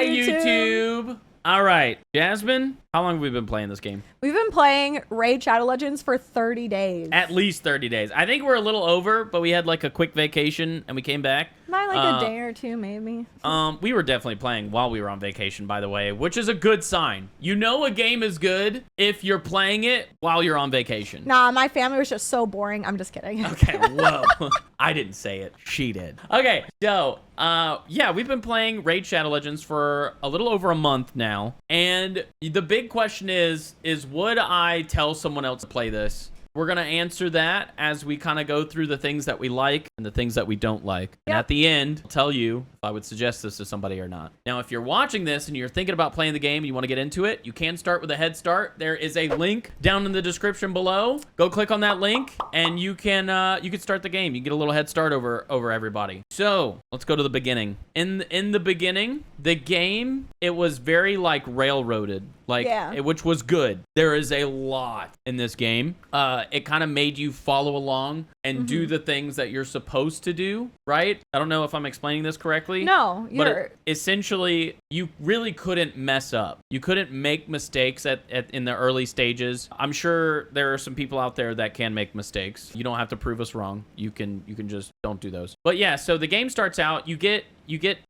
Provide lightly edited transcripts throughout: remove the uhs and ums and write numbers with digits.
Hi, YouTube. All right, Jasmine, how long have we been playing this game? We've been playing Raid Shadow Legends for 30 days. At least 30 days. I think we're a little over, but we had like a quick vacation and we came back. Not like a day or two, maybe. We were definitely playing while we were on vacation, by the way, which is a good sign. You know a game is good if you're playing it while you're on vacation. Nah, my family was just so boring. I'm just kidding. Okay, whoa. I didn't say it. She did. Okay, so, yeah, we've been playing Raid Shadow Legends for a little over a month now. And the big question is would I tell someone else to play this? We're going to answer that as we kind of go through the things that we like and the things that we don't like. Yep. And at the end, I'll tell you if I would suggest this to somebody or not. Now, if you're watching this and you're thinking about playing the game and you want to get into it, you can start with a head start. There is a link down in the description below. Go click on that link and you can start the game. You get a little head start over everybody. So let's go to the beginning. In the beginning, the game, it was very like railroaded. Which was good. There is a lot in this game. It kind of made you follow along and do the things that you're supposed to do, right? I don't know if I'm explaining this correctly. No, but essentially, you really couldn't mess up. You couldn't make mistakes in the early stages. I'm sure there are some people out there that can make mistakes. You don't have to prove us wrong. You can just don't do those. But yeah, so the game starts out, you get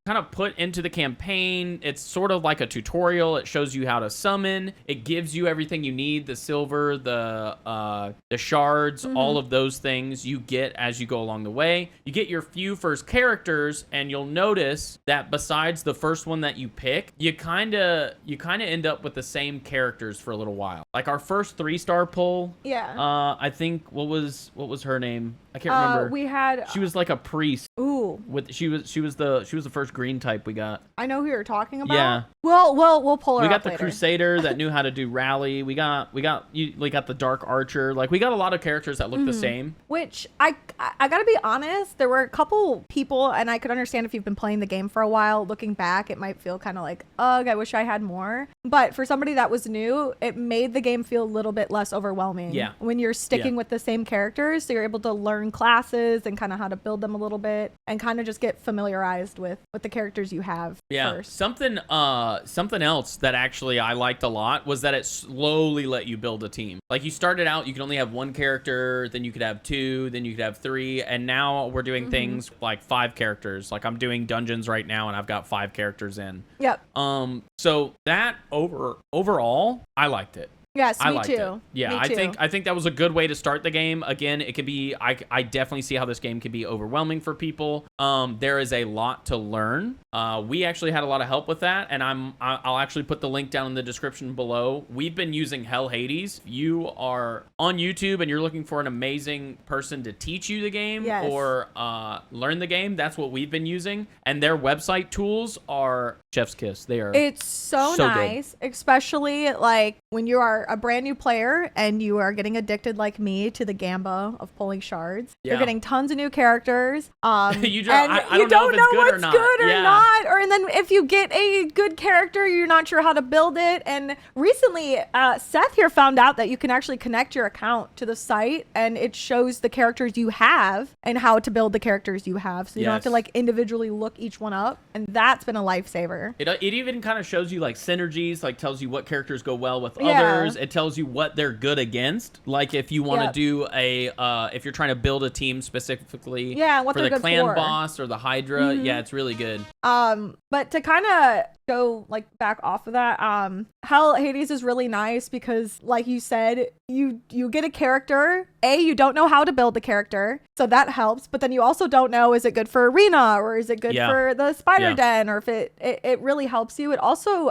kind of put into the campaign. It's sort of like a tutorial. It shows you how to summon. It gives you everything you need, the silver, the shards, all of those things you get as you go along the way. You get your few first characters, and you'll notice that besides the first one that you pick, you kind of end up with the same characters for a little while. Like our first 3-star pull. Yeah. I think what was her name? I can't remember. She was like a priest. Ooh. She was the first green type we got. I know who you're talking about. Yeah. We'll pull her. We got the later. Crusader that knew how to do rally. We got the Dark Archer. Like we got a lot of characters that look the same. Which I gotta be honest, there were a couple people, and I could understand if you've been playing the game for a while. Looking back, it might feel kind of like, ugh, I wish I had more. But for somebody that was new, it made the game feel a little bit less overwhelming. Yeah. When you're sticking with the same characters, so you're able to learn classes and kind of how to build them a little bit, and kind of just get familiarized with the characters you have. First. Something else that actually I liked a lot was that it slowly let you build a team. Like you started out, you could only have one character, then you could have 2, then you could have 3, and now we're doing things like 5 characters. Like I'm doing dungeons right now, and I've got 5 characters in. Yep. So that overall, I liked it. Yes, I me liked too. It. Yeah, me too. I think that was a good way to start the game. Again, it could be I definitely see how this game could be overwhelming for people. There is a lot to learn. We actually had a lot of help with that, and I'll actually put the link down in the description below. We've been using Hell Hades. If you are on YouTube and you're looking for an amazing person to teach you the game or learn the game, that's what we've been using. And their website tools are chef's kiss. It's so nice, good. Especially like when you are a brand new player and you are getting addicted like me to the gamba of pulling shards. You're getting tons of new characters. I don't know if it's good or not. And then if you get a good character, you're not sure how to build it. And recently, Seth here found out that you can actually connect your account to the site, and it shows the characters you have and how to build the characters you have. So you don't have to like individually look each one up, and that's been a lifesaver. It even kind of shows you like synergies, like tells you what characters go well with others. It tells you what they're good again. Like if you want to do if you're trying to build a team specifically what for the clan boss or the Hydra, it's really good. But to kind of go like back off of that, Hell Hades is really nice because like you said, you get a character. You don't know how to build the character, so that helps. But then you also don't know, is it good for arena or is it good for the spider den, or if it really helps you. It also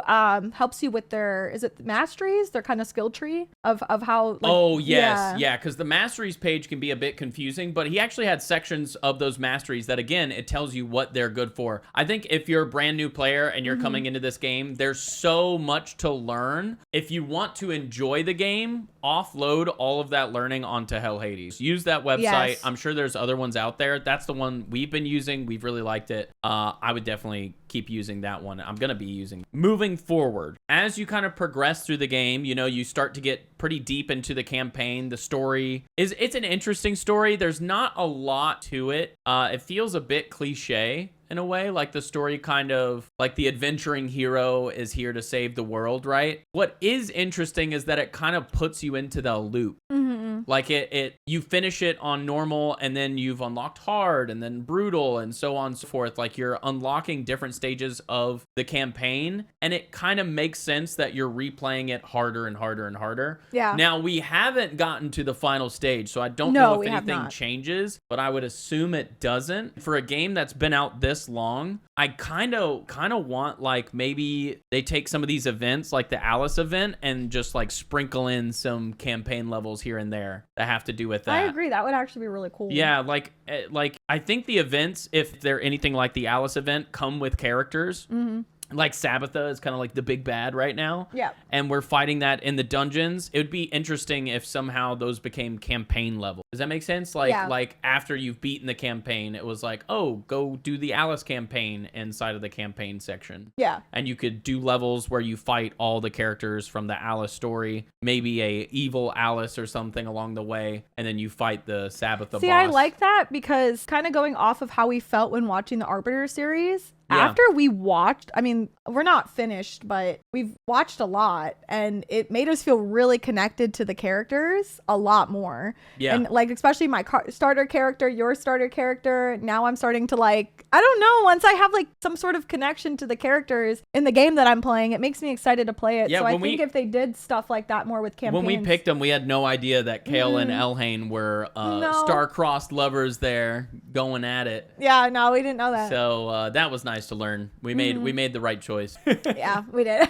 helps you with their masteries, their kind of skill tree of how because the masteries page can be a bit confusing, but he actually had sections of those masteries that again it tells you what they're good for. I think if you're a brand new player and you're coming into this game, there's so much to learn. If you want to enjoy the game, offload all of that learning onto Hell Hades. Use that website. I'm sure there's other ones out there. That's the one we've been using. We've really liked it. I would definitely keep using that one. I'm going to be using. Moving forward, as you kind of progress through the game, you start to get pretty deep into the campaign. The story it's an interesting story. There's not a lot to it. It feels a bit cliche in a way. Like the story kind of like the adventuring hero is here to save the world, right? What is interesting is that it kind of puts you into the loop. Like you finish it on normal, and then you've unlocked hard, and then brutal, and so on and so forth. Like you're unlocking different stages of the campaign, and it kind of makes sense that you're replaying it harder and harder and harder. Yeah. Now we haven't gotten to the final stage, so I don't know if anything changes, but I would assume it doesn't. For a game that's been out this long, I kind of want like maybe they take some of these events, like the Alice event, and just like sprinkle in some campaign levels here and there that have to do with that. I agree. That would actually be really cool. Yeah, like I think the events, if they're anything like the Alice event, come with characters. Like Sabbatha is kind of like the big bad right now. Yeah. And we're fighting that in the dungeons. It would be interesting if somehow those became campaign level. Does that make sense? Like after you've beaten the campaign, it was like, oh, go do the Alice campaign inside of the campaign section. Yeah. And you could do levels where you fight all the characters from the Alice story, maybe a evil Alice or something along the way, and then you fight the Sabbatha boss. See, I like that because kind of going off of how we felt when watching the Arbiter series, after we watched, I mean, we're not finished, but we've watched a lot, and it made us feel really connected to the characters a lot more. Yeah. And like, especially my starter character, your starter character. Now I'm starting to like, I don't know, once I have like some sort of connection to the characters in the game that I'm playing, it makes me excited to play it. Yeah, so I think if they did stuff like that more with campaigns. When we picked them, we had no idea that Kale and Elhain were star-crossed lovers there going at it. Yeah, no, we didn't know that. So that was nice to learn. We made the right choice. Yeah, we did.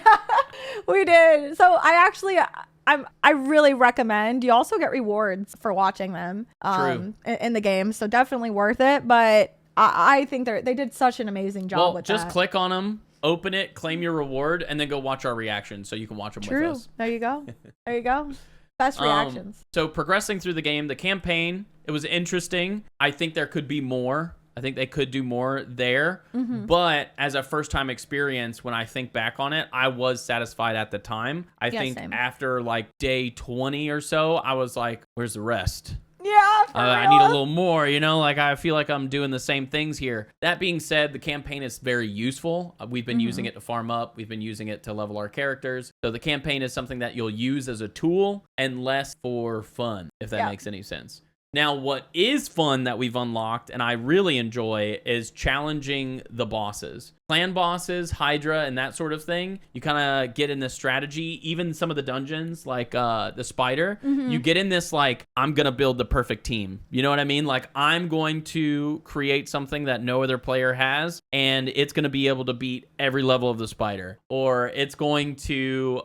We did. So I really recommend. You also get rewards for watching them in the game, so definitely worth it. But I think they did such an amazing job with that. Just click on them, open it, claim your reward, and then go watch our reaction so you can watch them with us. There you go. There you go. Best reactions. So progressing through the game, the campaign, it was interesting. I think there could be more. I think they could do more there. But as a first-time experience, when I think back on it, I was satisfied at the time. I think after like day 20 or so, I was like, where's the rest? Yeah, I need a little more, like I feel like I'm doing the same things here. That being said, the campaign is very useful. We've been using it to farm up. We've been using it to level our characters. So the campaign is something that you'll use as a tool and less for fun, if that makes any sense. Now, what is fun that we've unlocked, and I really enjoy, is challenging the bosses. Clan bosses, Hydra, and that sort of thing. You kind of get in this strategy. Even some of the dungeons, like the spider, you get in this, like, I'm going to build the perfect team. You know what I mean? Like, I'm going to create something that no other player has, and it's going to be able to beat every level of the spider. Or it's going to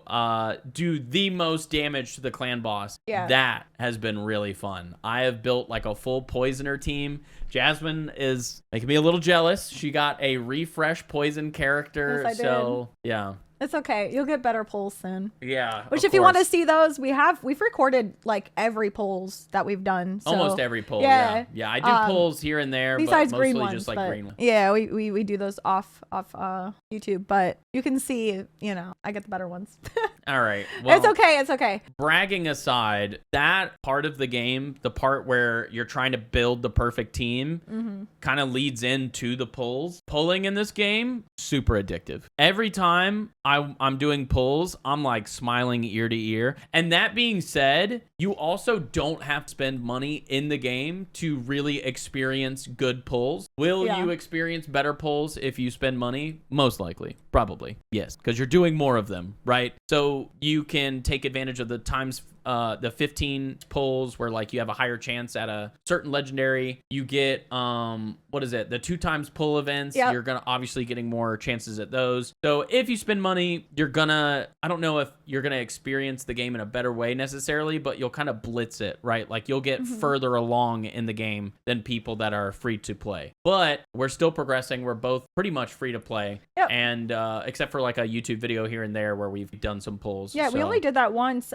do the most damage to the clan boss. Yeah. That has been really fun. I have built, like, a full poisoner team. Jasmine is making me a little jealous. She got a refresh poison character. Yes, I so did. Yeah. It's okay. You'll get better polls soon. Yeah. Which, if you want to see those, we've recorded like every polls that we've done. So. Almost every poll. Yeah. I do polls here and there, besides but mostly green ones, just like green ones. Yeah, we do those off YouTube, but you can see, I get the better ones. All right. Well, it's okay. Bragging aside, that part of the game, the part where you're trying to build the perfect team, kind of leads into the pulls. Pulling in this game, super addictive. Every time I'm doing pulls, I'm like smiling ear to ear. And that being said, you also don't have to spend money in the game to really experience good pulls. Will you experience better pulls if you spend money? Most likely. Probably. Yes. Because you're doing more of them, right? So you can take advantage of the 15 pulls where like you have a higher chance at a certain legendary. You get the 2 times pull events. Yep. You're gonna obviously getting more chances at those. So if you spend money, I don't know if you're gonna experience the game in a better way necessarily, but you'll kind of blitz it, right? Like you'll get further along in the game than people that are free to play. But we're still progressing. We're both pretty much free to play. Yep. And except for like a YouTube video here and there where we've done some pulls. Yeah, we only did that once.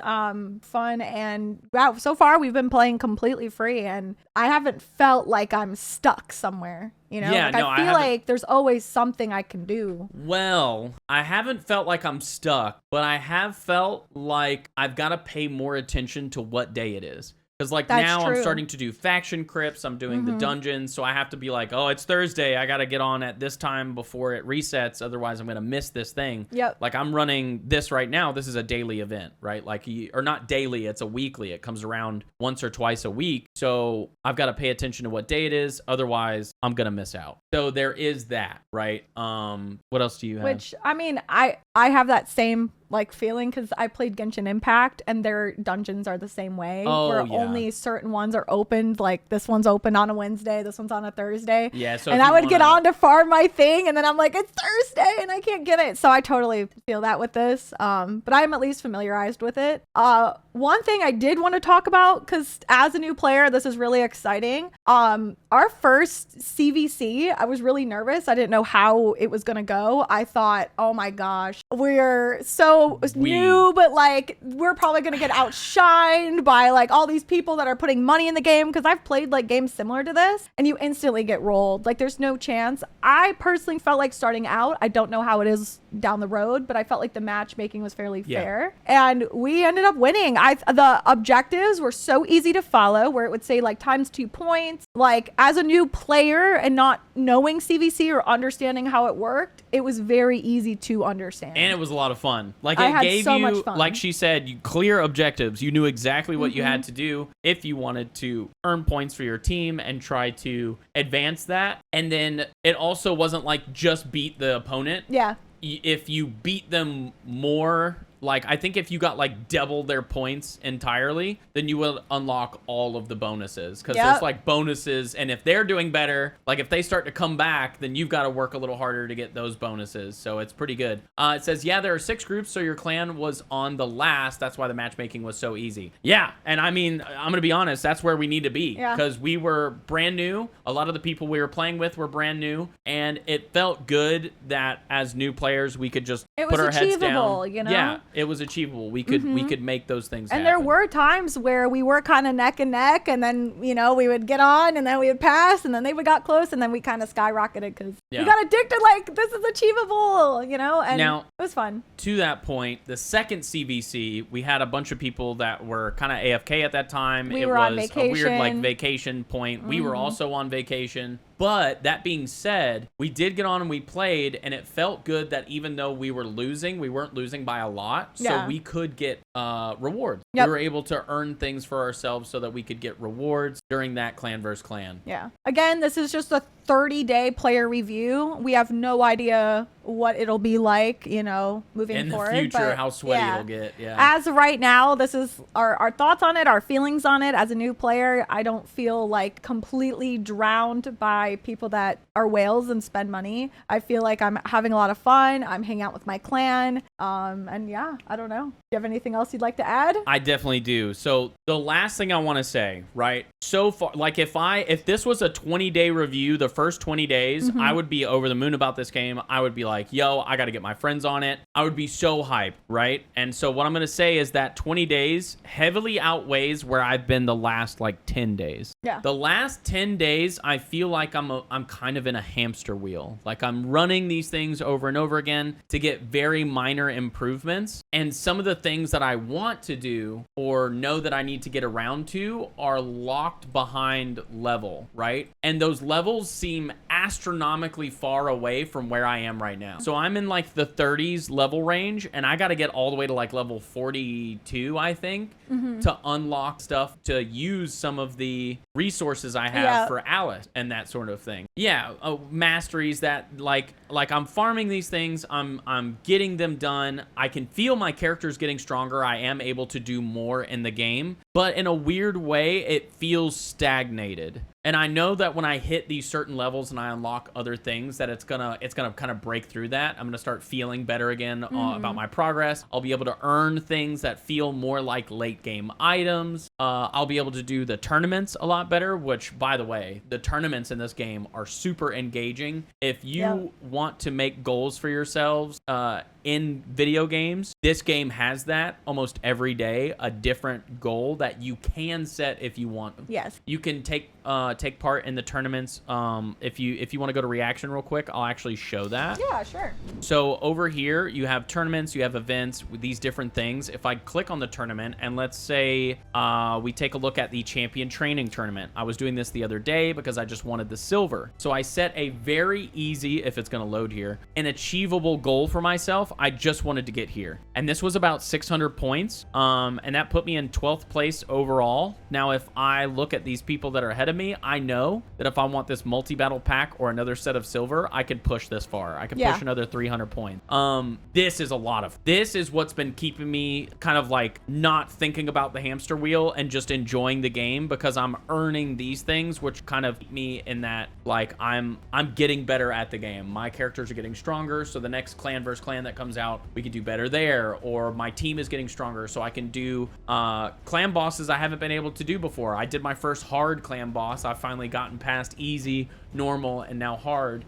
Fun, and wow, so far we've been playing completely free, and I haven't felt like I'm stuck somewhere. I feel like there's always something I can do. Well, I haven't felt like I'm stuck, but I have felt like I've got to pay more attention to what day it is. Because like That's now I'm true. starting to do faction crypts. I'm doing the dungeons. So I have to be like, oh, it's Thursday. I got to get on at this time before it resets. Otherwise, I'm going to miss this thing. Yep. Like I'm running this right now. This is a daily event, right? Like, or not daily. It's a weekly. It comes around once or twice a week. So I've got to pay attention to what day it is. Otherwise, I'm going to miss out. So there is that, right? What else do you have? Which, I mean, I have that same like feeling because I played Genshin Impact and their dungeons are the same way, where only certain ones are opened. Like this one's open on a Wednesday, this one's on a Thursday. Yeah, so and I would get on to farm my thing, and then I'm like, it's Thursday and I can't get it. So I totally feel that with this. But I'm at least familiarized with it. One thing I did want to talk about, because as a new player, this is really exciting. Our first CVC, I was really nervous. I didn't know how it was gonna go. I thought, oh my gosh, we're so new, but like we're probably gonna get outshined by like all these people that are putting money in the game, because I've played like games similar to this and you instantly get rolled. Like there's no chance. I personally felt like starting out, I don't know how it is down the road, but I felt like the matchmaking was fairly fair, and we ended up winning. The objectives were so easy to follow, where it would say like ×2 points. Like as a new player and not knowing CVC or understanding how it worked, it was very easy to understand. And it was a lot of fun. Like I it had gave so you, much fun. like she said, you clear objectives. You knew exactly what you had to do if you wanted to earn points for your team and try to advance that. And then it also wasn't like just beat the opponent. Yeah. If you beat them more, like I think if you got like double their points entirely, then you will unlock all of the bonuses, because there's like bonuses, and if they're doing better, like if they start to come back, then you've got to work a little harder to get those bonuses. So it's pretty good. It says, yeah, there are 6 groups, so your clan was on the last. That's why the matchmaking was so easy. Yeah, and I mean, I'm gonna be honest, that's where we need to be, because we were brand new. A lot of the people we were playing with were brand new, and it felt good that as new players we could just put our heads down. You know? Yeah, it was achievable. We could make those things happen. And there were times where we were kind of neck and neck, and then we would get on, and then we would pass, and then they would got close, and then we kind of skyrocketed because we got addicted. Like this is achievable, and now, it was fun. To that point, the second CVC, we had a bunch of people that were kind of AFK at that time. We were on vacation. A weird like vacation point. We were also on vacation. But that being said, we did get on and we played, and it felt good that even though we were losing, we weren't losing by a lot. So we could get rewards. We were able to earn things for ourselves so that we could get rewards during that clan versus clan. Yeah. Again, this is just a 30-day player review. We have no idea what it'll be like, moving forward. In the future, but how sweaty it'll get. Yeah. As of right now, this is our thoughts on it, our feelings on it. As a new player, I don't feel like completely drowned by people that are whales and spend money. I feel like I'm having a lot of fun. I'm hanging out with my clan. And yeah, I don't know. Do you have anything else you'd like to add? I definitely do. So the last thing I want to say, right? So far, like if this was a 20-day review, the first 20 days, I would be over the moon about this game. I would be like, yo, I got to get my friends on it. I would be so hyped, right? And so what I'm going to say is that 20 days heavily outweighs where I've been the last like 10 days. Yeah. The last 10 days, I feel like I'm kind of in a hamster wheel. Like I'm running these things over and over again to get very minor improvements. And some of the things that I want to do or know that I need to get around to are locked behind level, right? And those levels seem astronomically far away from where I am right now. So I'm in like the 30s level range, and I got to get all the way to like level 42, I think, to unlock stuff to use some of the resources I have for Alice and that sort of thing. Yeah, masteries that like I'm farming these things, I'm getting them done. I can feel my characters getting stronger. I am able to do more in the game, but in a weird way, it feels stagnated. And I know that when I hit these certain levels and I unlock other things, that it's gonna kind of break through that. I'm gonna start feeling better again about my progress. I'll be able to earn things that feel more like late game items. I'll be able to do the tournaments a lot better, which, by the way, the tournaments in this game are super engaging. If you want to make goals for yourselves in video games, this game has that almost every day, a different goal that you can set if you want. Yes. You can take take part in the tournaments. If you want to go to reaction real quick, I'll actually show that. Yeah, sure. So over here, you have tournaments, you have events with these different things. If I click on the tournament and let's say we take a look at the champion training tournament. I was doing this the other day because I just wanted the silver. So I set a very easy, if it's going to load here, an achievable goal for myself. I just wanted to get here. And this was about 600 points. And that put me in 12th place overall. Now, if I look at these people that are ahead of me, I know that if I want this multi-battle pack or another set of silver, I could push this far. I could push another 300 points. This is what's been keeping me kind of like not thinking about the hamster wheel and just enjoying the game, because I'm earning these things, which kind of keep me in that, like, I'm getting better at the game. My characters are getting stronger, so the next clan versus clan that comes out, we can do better there. Or my team is getting stronger, so I can do clan bosses I haven't been able to do before. I did my first hard clan boss. I've finally gotten past easy, normal, and now hard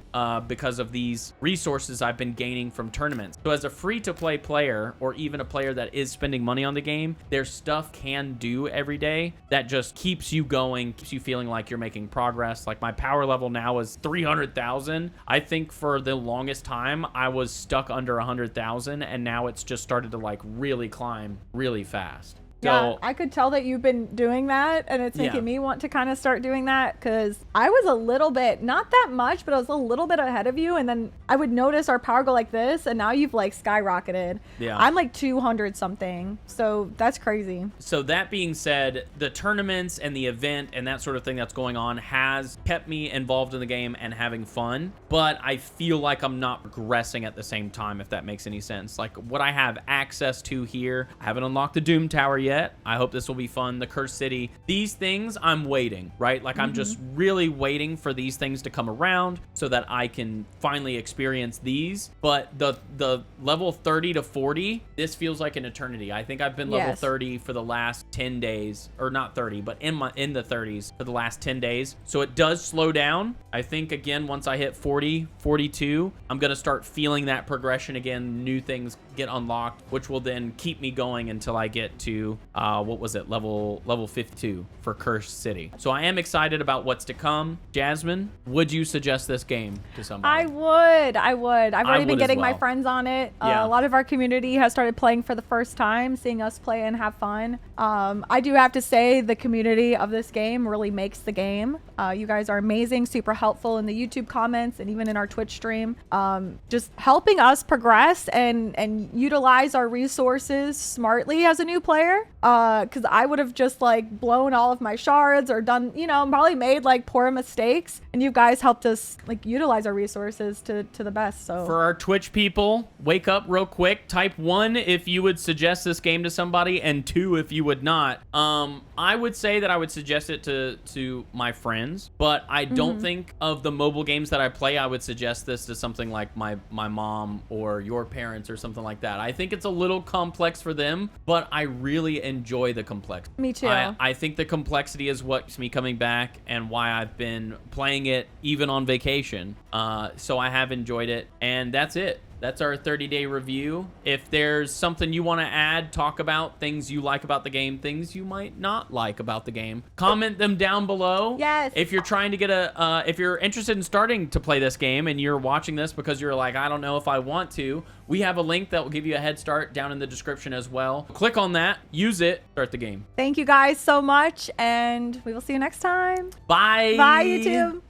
because of these resources I've been gaining from tournaments. So as a free-to-play player, or even a player that is spending money on the game, there's stuff can do every day that just keeps you going, keeps you feeling like you're making progress. Like my power level now is 300,000. I think for the longest time I was stuck under 100,000, and now it's just started to like really climb really fast. Yeah, I could tell that you've been doing that, and it's making me want to kind of start doing that, because I was a little bit, not that much, but I was a little bit ahead of you, and then I would notice our power go like this, and now you've like skyrocketed. Yeah. I'm like 200 something, so that's crazy. So that being said, the tournaments and the event and that sort of thing that's going on has kept me involved in the game and having fun, but I feel like I'm not progressing at the same time, if that makes any sense. Like what I have access to here, I haven't unlocked the Doom Tower yet. I hope this will be fun. The Cursed City, these things I'm waiting, right? Like I'm just really waiting for these things to come around so that I can finally experience these. But the level 30 to 40, this feels like an eternity. I think I've been level 30 for the last 10 days, or not 30, but in the 30s for the last 10 days. So it does slow down. I think again, once I hit 40, 42, I'm going to start feeling that progression again. New things get unlocked, which will then keep me going until I get to what was it, level 52 for Cursed City. So I am excited about what's to come. Jasmine, would you suggest this game to somebody? I would. I've already been getting my friends on it. A lot of our community has started playing for the first time, seeing us play and have fun. I do have to say the community of this game really makes the game. You guys are amazing, super helpful in the YouTube comments and even in our Twitch stream. Just helping us progress and utilize our resources smartly as a new player. Because I would have just like blown all of my shards or done, probably made like poor mistakes. And you guys helped us like utilize our resources to the best. So for our Twitch people, wake up real quick. Type 1 if you would suggest this game to somebody, and 2 if you would not. I would say that I would suggest it to my friends, but I don't think of the mobile games that I play, I would suggest this to something like my mom or your parents or something like that. I think it's a little complex for them, but I really enjoy the complexity. Me too. I think the complexity is what's me coming back and why I've been playing it even on vacation. So I have enjoyed it, and that's it. That's our 30-day review. If there's something you want to add, talk about, things you like about the game, things you might not like about the game, comment them down below. Yes. If you're trying to get if you're interested in starting to play this game and you're watching this because you're like, I don't know if I want to, we have a link that will give you a head start down in the description as well. Click on that, use it, start the game. Thank you guys so much, and we will see you next time. Bye. Bye, YouTube.